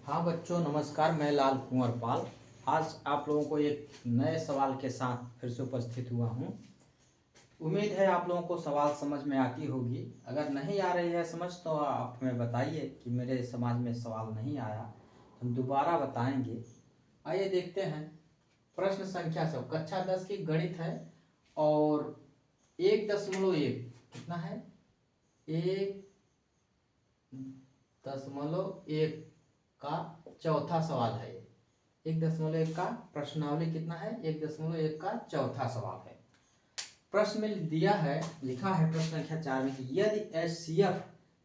हाँ बच्चों, नमस्कार। मैं लाल कुंवर पाल आज आप लोगों को एक नए सवाल के साथ फिर से उपस्थित हुआ हूँ। उम्मीद है आप लोगों को सवाल समझ में आती होगी। अगर नहीं आ रही है समझ तो आप हमें बताइए कि मेरे समझ में सवाल नहीं आया, हम दोबारा बताएंगे। आइए देखते हैं। प्रश्न संख्या सब कक्षा 10 की गणित है और 1.1 कितना है, 1.1 का चौथा सवाल है। 1.1 का प्रश्नावली कितना है, 1.1 का चौथा सवाल है। प्रश्न में दिया है, लिखा है प्रश्न संख्या 4 में कि यदि HCF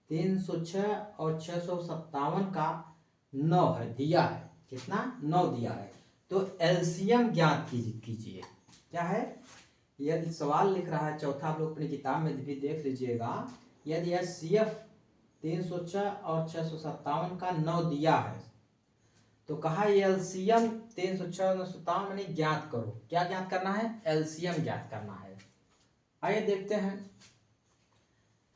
306 और 657 का 9 है, दिया है कितना, 9 दिया है, तो एलसीएम ज्ञात कीजिए। क्या है, यदि सवाल लिख रहा है चौथा, आप लोग अपनी किताब में भी देख लीजिएगा। यदि HCF 306 और 657 का 9 दिया है तो कहा एलसीएम 306 और 957 मैंने ज्ञात करो। क्या ज्ञात करना है, एलसीएम ज्ञात करना है। आइए देखते हैं।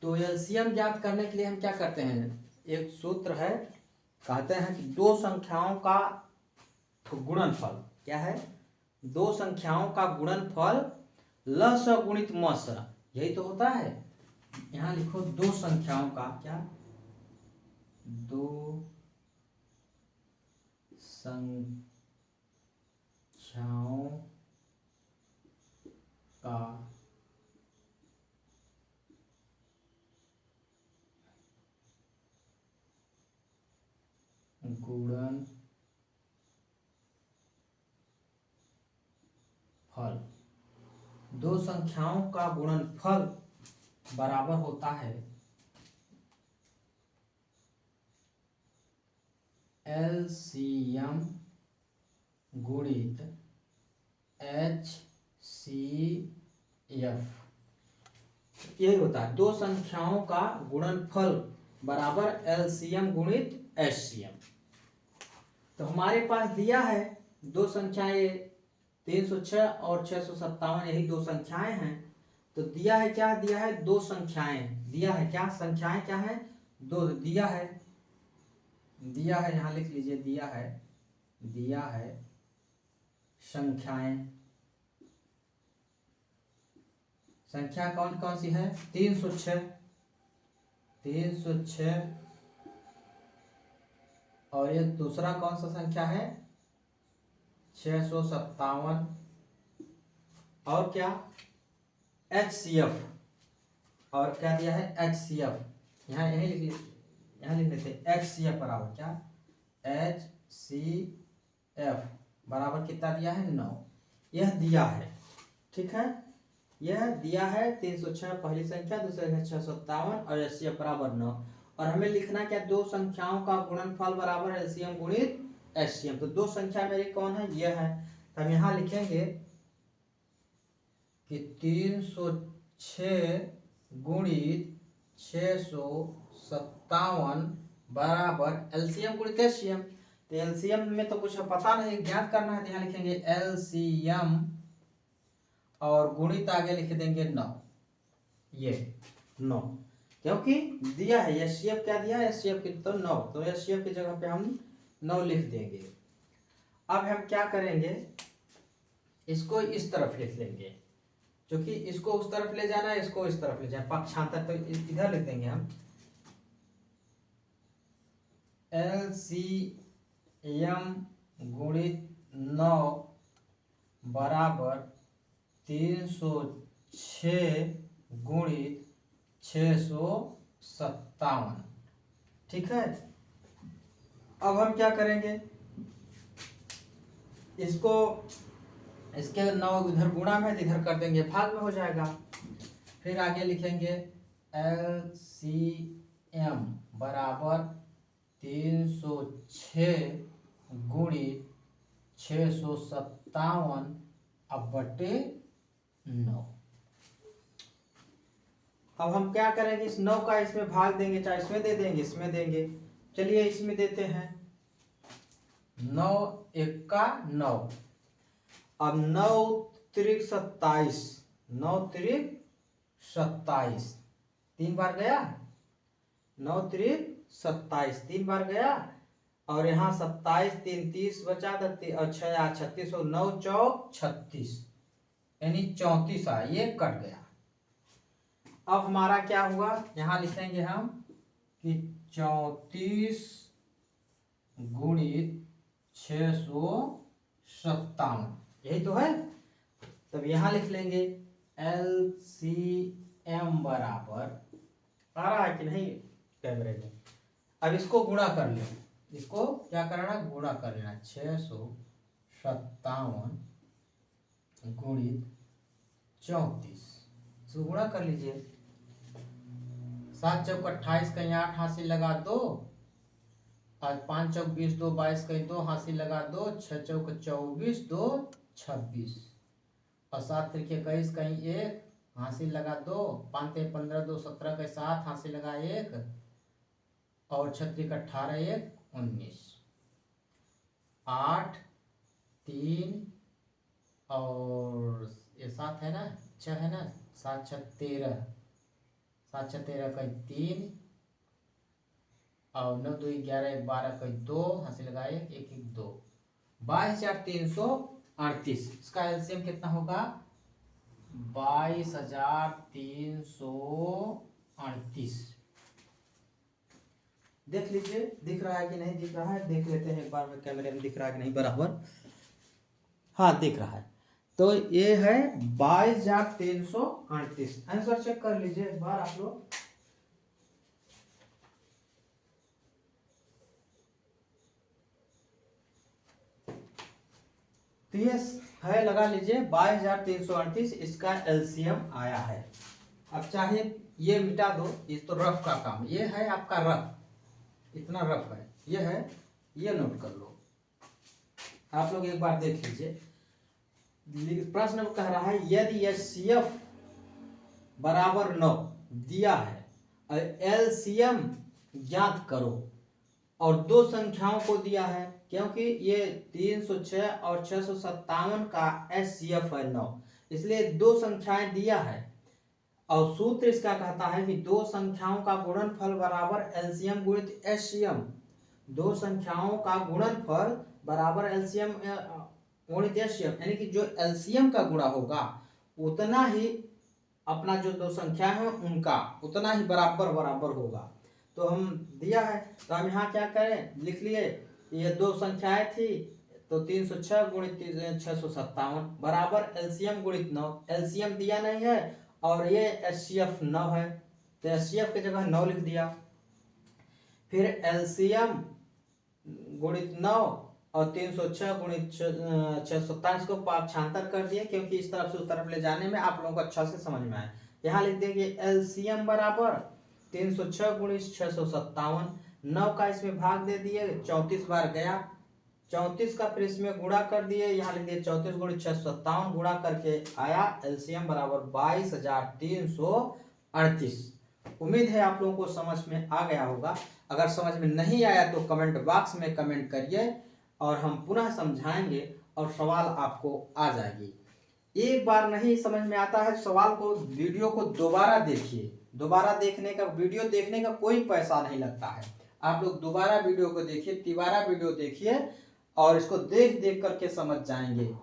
तो एलसीएम ज्ञात करने के लिए हम क्या करते हैं, एक सूत्र है, कहते हैं कि दो संख्याओं का गुणनफल। क्या है, दो संख्याओं का गुणनफल ल स गुणित म स, यही तो होता है। यहां लिखो दो संख्याओं का, क्या, दो संख्याओं का गुणनफल, दो संख्याओं का गुणनफल बराबर होता है एलसीएम गुणित HCF। यही होता है, दो संख्याओं का गुणनफल बराबर एलसीएम गुणित HCF। तो हमारे पास दिया है दो संख्याएं 306 और 657, यही दो संख्याएं हैं। तो दिया है, क्या दिया है, दो संख्याएं दिया है। क्या संख्याएं, क्या है, दो दिया है। यहां लिख लीजिए, दिया है संख्याएं। संख्या कौन कौन सी है, 306 और एक दूसरा कौन सा संख्या है, 657, और क्या, HCF, और क्या दिया है, HCF। यहाँ यही लिख लेते HCF बराबर क्या, HCF बराबर कितना दिया है, 9। यह दिया है, ठीक है, यह दिया है 306 पहली संख्या, दूसरी है 657 और HCF बराबर 9। और हमें लिखना क्या, दो संख्याओं का गुणनफल बराबर एलसीएम गुणित HCF। तो दो संख्या मेरी कौन है, यह है। तो हम यहाँ लिखेंगे कि 306 गुणित 657 बराबर एलसीएम गुणित HCF। तो एलसीएम में तो कुछ पता नहीं, ज्ञात करना है। तो यहाँ लिखेंगे एलसीएम और गुणित आगे लिख देंगे 9, ये 9, क्योंकि दिया है HCF, क्या दिया है, HCF की तो 9, तो HCF की जगह पे हम 9 लिख देंगे। अब हम क्या करेंगे, इसको इस तरफ लिख लेंगे, क्योंकि इसको उस तरफ ले जाना है, इसको इस तरफ ले जाना, पक्षांतर, तो इधर लिख देंगे हम LCM गुणित 9 बराबर 306 गुणित 657, ठीक है। अब हम क्या करेंगे, इसको, इसके 9 इधर गुणा में, इधर कर देंगे भाग में, हो जाएगा। फिर आगे लिखेंगे LCM बराबर 306 गुणित 657 अब बटे 9। अब हम क्या करेंगे, इस 9 का इसमें भाग देंगे, चाहे इसमें दे देंगे, इसमें देंगे। चलिए इसमें देते हैं, 9 एक का 9, अब 9 त्रिक 27, 9 त्रिक 27, 3 बार गया, 9 त्रिक 27, 3 बार गया, और यहाँ 27 3 30 बचा और 6 36 और 9 चौक 36 यानी 34 आया, ये कट गया। अब हमारा क्या हुआ, यहाँ लिखेंगे हम कि 34 गुणित 657, यही तो है। तब यहाँ लिख लेंगे LCM बराबर, आ रहा है कि नहीं कैमरे में। अब इसको गुणा कर ले, इसको क्या करना, गुणा कर लेना। 657 गुणित 34, इसको गुणा कर लीजिए। 7 चौक 28, कहीं 8 हासिल लगा दो, आज 5 चौक 20 2 22, कहीं 2 हासिल लगा दो, 6 चौक 24 2 26 और 7 त्रिक 21, कहीं 1 हासिल लगा दो, 5 3 15 2 17, कहीं 7 हासिल लगा 1 और 6 त्रिक 18 1 19, 8 3 और ये 7 है ना, 6 है ना, 7 6 13, 7 6 13 कहीं 3 और 9 2 11 1 12, कहीं 2 हासिल लगा 1 1 1 2, 22,338। इसका एलसीएम कितना होगा, 22,338। देख लीजिए दिख रहा है कि नहीं दिख रहा है, देख लेते हैं एक बार में कैमरे में दिख रहा है कि नहीं बराबर। हाँ दिख रहा है। तो ये है 22,338। आंसर चेक कर लीजिए एक बार आप लोग। तो ये है, लगा लीजिए 22,338 इसका एलसीएम आया है। अब चाहे ये मिटा दो, ये तो रफ का काम, ये है आपका रफ, इतना रफ है, ये है, ये नोट कर लो आप लोग एक बार देख लीजिए। प्रश्न कह रहा है यदि एचसीएफ बराबर 9 दिया है और एलसीएम ज्ञात करो और दो संख्याओं को दिया है, क्योंकि ये 306 और 657 का एचसीएफ है 9, इसलिए दो संख्याएं दिया है और सूत्र इसका कहता है कि दो संख्याओं का गुणनफल बराबर एलसीएम गुणित एचसीएम। दो संख्याओं का गुणनफल बराबर एलसीएम गुणित एचसीएम, यानी कि जो एलसीएम का गुणा होगा उतना ही अपना जो दो संख्या है उनका उतना ही बराबर बराबर होगा। तो हम दिया है तो हम यहाँ क्या करें, लिख लिए ये दो संख्याएं थी तो 306 गुणित 657 बराबर एलसीएम गुणित 9। एलसीएम दिया नहीं है और ये एचसीएफ 9 है तो एचसीएफ की जगह 9 लिख दिया। फिर एलसीएम गुणित 9 और 306 गुणित 627 को पाक्षांतर कर दिए, क्योंकि इस तरफ से उस तरफ ले जाने में आप लोगों को अच्छा से समझ में आए। यहाँ लिख देंगे एलसीएम बराबर 306 गुणित 657, 9 का इसमें भाग दे दिए, 34 बार गया, 34 का फिर इसमें गुणा कर दिए, यहाँ लिख दिए 34 गुणित 657, गुणा करके आया एलसीएम बराबर 22,338। उम्मीद है आप लोगों को समझ में आ गया होगा। अगर समझ में नहीं आया तो कमेंट बॉक्स में कमेंट करिए और हम पुनः समझाएंगे और सवाल आपको आ जाएगी। एक बार नहीं समझ में आता है सवाल को, वीडियो को दोबारा देखिए। दोबारा देखने का, वीडियो देखने का कोई पैसा नहीं लगता है, आप लोग दोबारा वीडियो को देखिए, तिबारा वीडियो देखिए और इसको देख देख करके समझ जाएंगे।